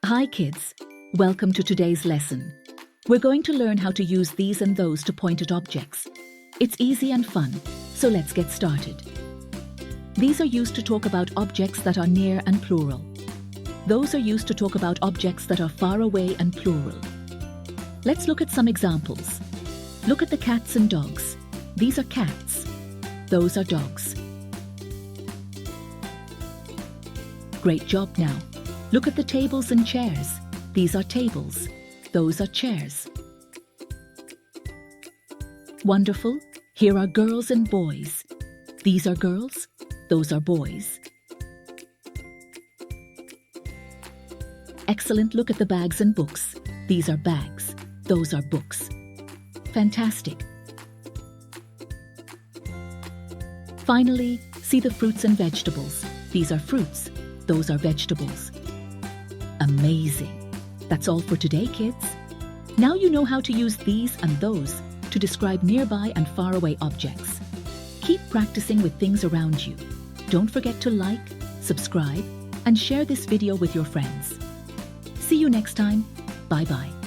Hi kids, welcome to today's lesson. We're going to learn how to use these and those to point at objects. It's easy and fun, so let's get started. These are used to talk about objects that are near and plural. Those are used to talk about objects that are far away and plural. Let's look at some examples. Look at the cats and dogs. These are cats. Those are dogs. Great job now. Look at the tables and chairs. These are tables. Those are chairs. Wonderful. Here are girls and boys. These are girls. Those are boys. Excellent. Look at the bags and books. These are bags. Those are books. Fantastic. Finally, see the fruits and vegetables. These are fruits. Those are vegetables. Amazing. That's all for today, kids. Now you know how to use these and those to describe nearby and far away objects. Keep practicing with things around you. Don't forget to like, subscribe, and share this video with your friends. See you next time. Bye-bye.